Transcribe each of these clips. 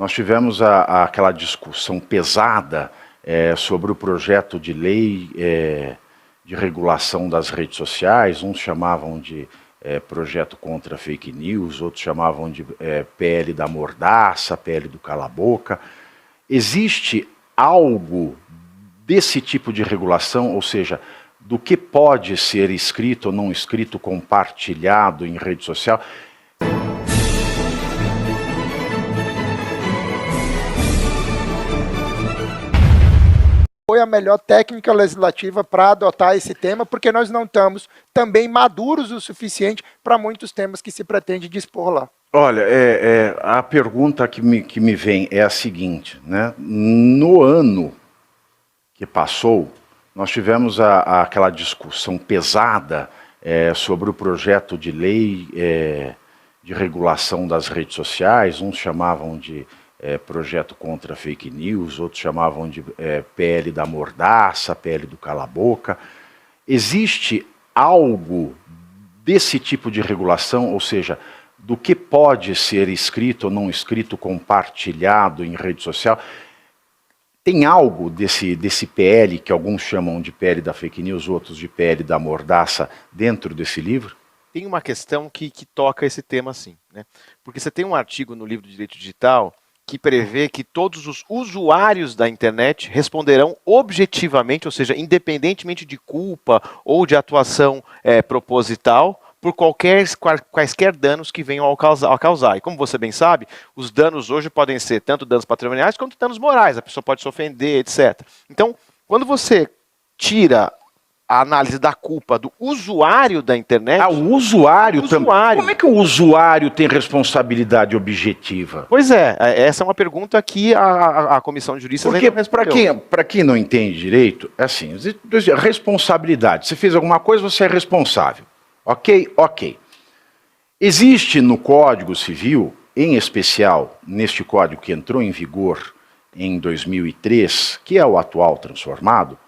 Nós tivemos aquela discussão pesada sobre o projeto de lei de regulação das redes sociais. Uns chamavam de projeto contra fake news, outros chamavam de PL da mordaça, PL do cala-boca. Existe algo desse tipo de regulação, ou seja, do que pode ser escrito ou não escrito, compartilhado em rede social? Foi a melhor técnica legislativa para adotar esse tema, porque nós não estamos também maduros o suficiente para muitos temas que se pretende dispor lá. Olha, a pergunta que me vem é a seguinte, né? No ano que passou, nós tivemos aquela discussão pesada sobre o projeto de lei de regulação das redes sociais. Uns chamavam de projeto contra fake news, outros chamavam de PL da mordaça, PL do cala-boca. Existe algo desse tipo de regulação, ou seja, do que pode ser escrito ou não escrito, compartilhado em rede social? Tem algo desse PL, que alguns chamam de PL da fake news, outros de PL da mordaça, dentro desse livro? Tem uma questão que toca esse tema, sim, né? Porque você tem um artigo no livro de Direito Digital que prevê que todos os usuários da internet responderão objetivamente, ou seja, independentemente de culpa ou de atuação proposital, por quaisquer danos que venham a causar. E como você bem sabe, os danos hoje podem ser tanto danos patrimoniais quanto danos morais. A pessoa pode se ofender, etc. Então, quando você tira a análise da culpa do usuário da internet... O usuário também? Como é que o usuário tem responsabilidade objetiva? Pois essa é uma pergunta que a Comissão de Juristas... Porque, para quem não entende direito, é assim, responsabilidade. Você fez alguma coisa, você é responsável. Ok? Ok. Existe no Código Civil, em especial neste código que entrou em vigor em 2003, que é o atual transformado,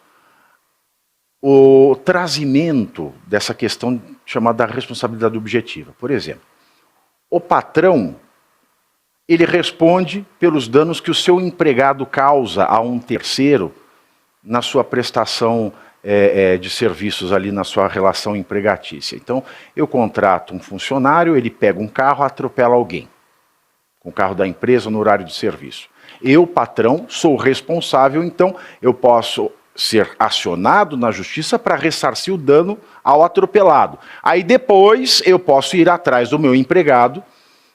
o trazimento dessa questão chamada responsabilidade objetiva. Por exemplo, o patrão, ele responde pelos danos que o seu empregado causa a um terceiro na sua prestação de serviços ali, na sua relação empregatícia. Então, eu contrato um funcionário, ele pega um carro, atropela alguém, com o carro da empresa no horário de serviço. Eu, patrão, sou responsável, então eu posso ser acionado na justiça para ressarcir o dano ao atropelado. Aí depois eu posso ir atrás do meu empregado,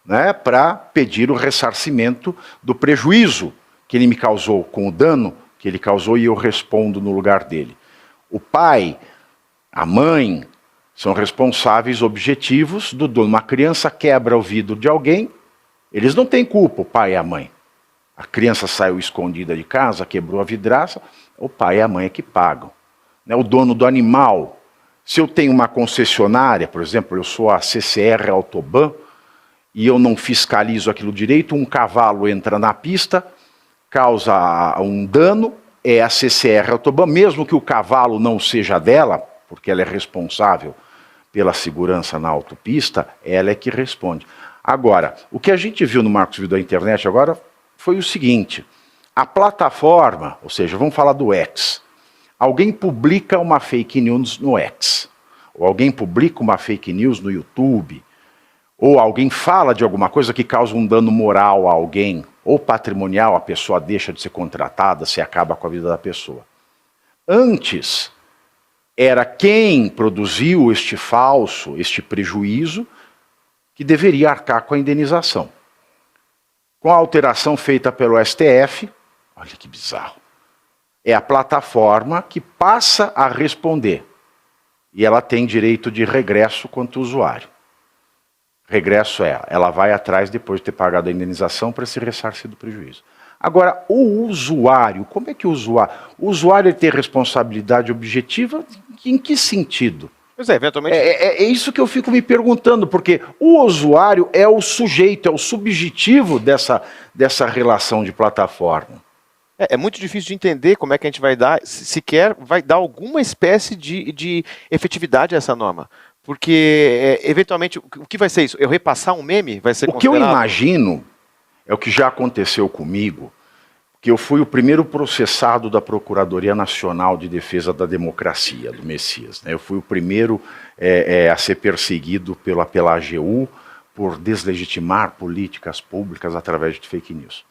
né, para pedir o ressarcimento do prejuízo que ele me causou, com o dano que ele causou, e eu respondo no lugar dele. O pai, a mãe, são responsáveis objetivos do dono. Uma criança quebra o vidro de alguém, eles não têm culpa, o pai e a mãe. A criança saiu escondida de casa, quebrou a vidraça, o pai e a mãe é que pagam. O dono do animal, se eu tenho uma concessionária, por exemplo, eu sou a CCR Autoban, e eu não fiscalizo aquilo direito, um cavalo entra na pista, causa um dano, é a CCR Autoban, mesmo que o cavalo não seja dela, porque ela é responsável pela segurança na autopista, ela é que responde. Agora, o que a gente viu no Marco Civil da Internet agora foi o seguinte: a plataforma, ou seja, vamos falar do X, alguém publica uma fake news no X, ou alguém publica uma fake news no YouTube, ou alguém fala de alguma coisa que causa um dano moral a alguém, ou patrimonial, a pessoa deixa de ser contratada, se acaba com a vida da pessoa. Antes, era quem produziu este falso, este prejuízo, que deveria arcar com a indenização. Com a alteração feita pelo STF, olha que bizarro, é a plataforma que passa a responder. E ela tem direito de regresso quanto usuário. Regresso ela vai atrás depois de ter pagado a indenização para se ressarcir do prejuízo. Agora, o usuário, como é que o usuário tem responsabilidade objetiva? Em que sentido? Pois eventualmente... É isso que eu fico me perguntando, porque o usuário é o sujeito, é o subjetivo dessa relação de plataforma. É muito difícil de entender como é que a gente vai dar, sequer vai dar alguma espécie de efetividade a essa norma. Porque, eventualmente, o que vai ser isso? Eu repassar um meme? Vai ser o que eu imagino é o que já aconteceu comigo, que eu fui o primeiro processado da Procuradoria Nacional de Defesa da Democracia, do Messias, né? Eu fui o primeiro a ser perseguido pela AGU por deslegitimar políticas públicas através de fake news.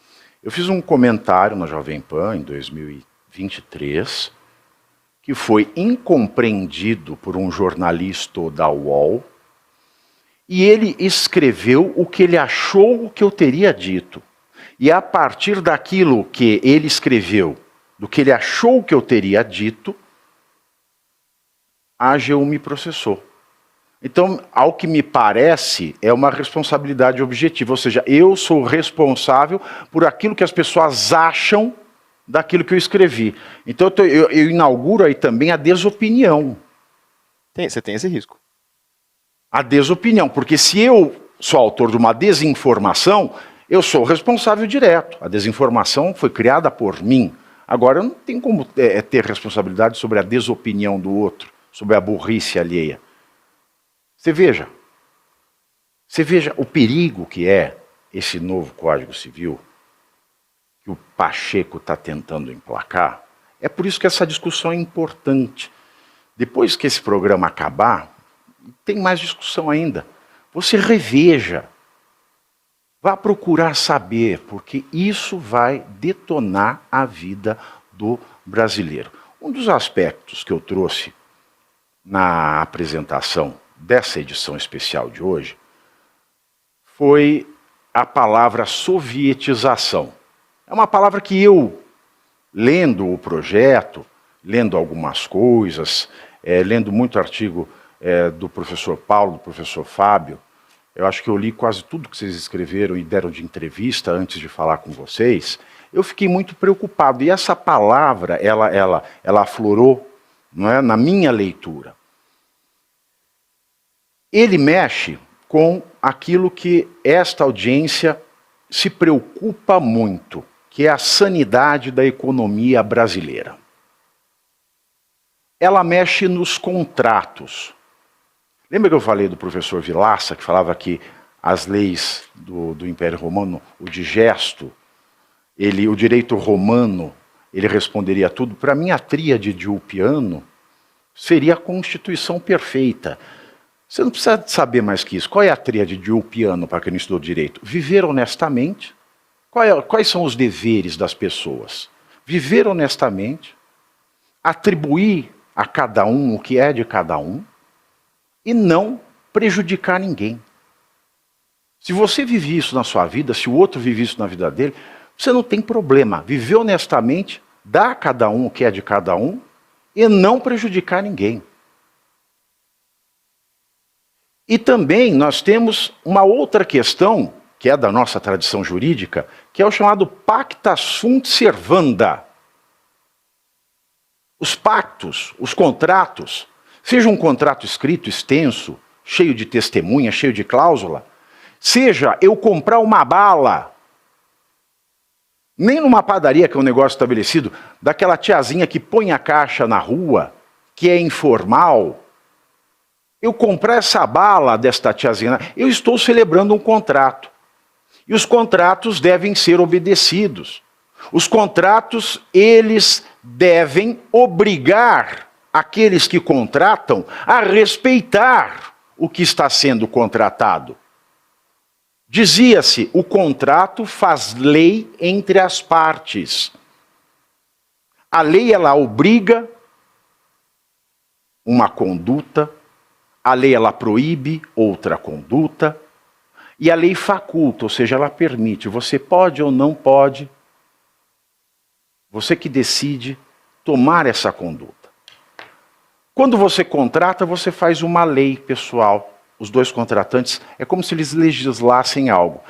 Eu fiz um comentário na Jovem Pan em 2023, que foi incompreendido por um jornalista da UOL, e ele escreveu o que ele achou que eu teria dito. E a partir daquilo que ele escreveu, do que ele achou que eu teria dito, a AGU me processou. Então, ao que me parece, é uma responsabilidade objetiva, ou seja, eu sou responsável por aquilo que as pessoas acham daquilo que eu escrevi. Então, eu inauguro aí também a desopinião. Você tem esse risco. A desopinião, porque se eu sou autor de uma desinformação, eu sou responsável direto. A desinformação foi criada por mim. Agora, eu não tenho como ter responsabilidade sobre a desopinião do outro, sobre a burrice alheia. Você veja o perigo que é esse novo Código Civil, que o Pacheco está tentando emplacar. É por isso que essa discussão é importante. Depois que esse programa acabar, tem mais discussão ainda. Você reveja. Vá procurar saber, porque isso vai detonar a vida do brasileiro. Um dos aspectos que eu trouxe na apresentação dessa edição especial de hoje foi a palavra sovietização. É uma palavra que eu, lendo o projeto, lendo algumas coisas, lendo muito artigo do professor Paulo, do professor Fábio, eu acho que eu li quase tudo que vocês escreveram e deram de entrevista antes de falar com vocês, eu fiquei muito preocupado. E essa palavra, ela aflorou, não é, na minha leitura. Ele mexe com aquilo que esta audiência se preocupa muito, que é a sanidade da economia brasileira. Ela mexe nos contratos. Lembra que eu falei do professor Vilaça, que falava que as leis do Império Romano, o digesto, o direito romano, ele responderia tudo? Para mim, a tríade de Ulpiano seria a Constituição perfeita. Você não precisa saber mais que isso. Qual é a tríade de Ulpiano, para quem não estudou direito? Viver honestamente. Quais são os deveres das pessoas? Viver honestamente, atribuir a cada um o que é de cada um, e não prejudicar ninguém. Se você vive isso na sua vida, se o outro vive isso na vida dele, você não tem problema. Viver honestamente, dar a cada um o que é de cada um e não prejudicar ninguém. E também nós temos uma outra questão, que é da nossa tradição jurídica, que é o chamado pacta sunt servanda. Os pactos, os contratos, seja um contrato escrito, extenso, cheio de testemunha, cheio de cláusula, seja eu comprar uma bala, nem numa padaria, que é um negócio estabelecido, daquela tiazinha que põe a caixa na rua, que é informal, eu comprar essa bala desta tiazinha, eu estou celebrando um contrato. E os contratos devem ser obedecidos. Os contratos, eles devem obrigar aqueles que contratam a respeitar o que está sendo contratado. Dizia-se, o contrato faz lei entre as partes. A lei, ela obriga uma conduta, a lei, ela proíbe outra conduta, e a lei faculta, ou seja, ela permite. Você pode ou não pode, você que decide tomar essa conduta. Quando você contrata, você faz uma lei pessoal. Os dois contratantes, é como se eles legislassem algo.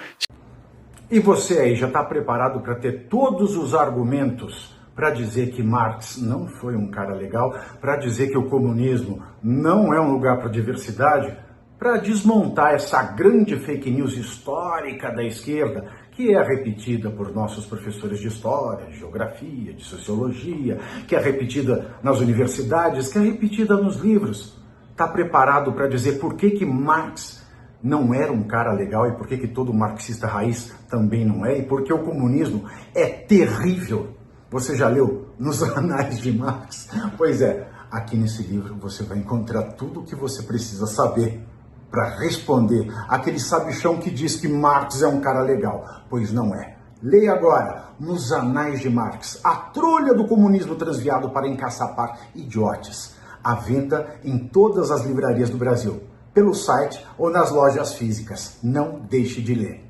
E você aí já está preparado para ter todos os argumentos para dizer que Marx não foi um cara legal, para dizer que o comunismo não é um lugar para diversidade, para desmontar essa grande fake news histórica da esquerda, que é repetida por nossos professores de história, de geografia, de sociologia, que é repetida nas universidades, que é repetida nos livros. Está preparado para dizer por que Marx não era um cara legal e por que todo marxista raiz também não é, e porque o comunismo é terrível. Você já leu Nos Anais de Marx? Pois é, aqui nesse livro você vai encontrar tudo o que você precisa saber para responder aquele sabichão que diz que Marx é um cara legal, pois não é. Leia agora Nos Anais de Marx, a trolha do comunismo transviado para encaçapar idiotes. À venda em todas as livrarias do Brasil, pelo site ou nas lojas físicas. Não deixe de ler.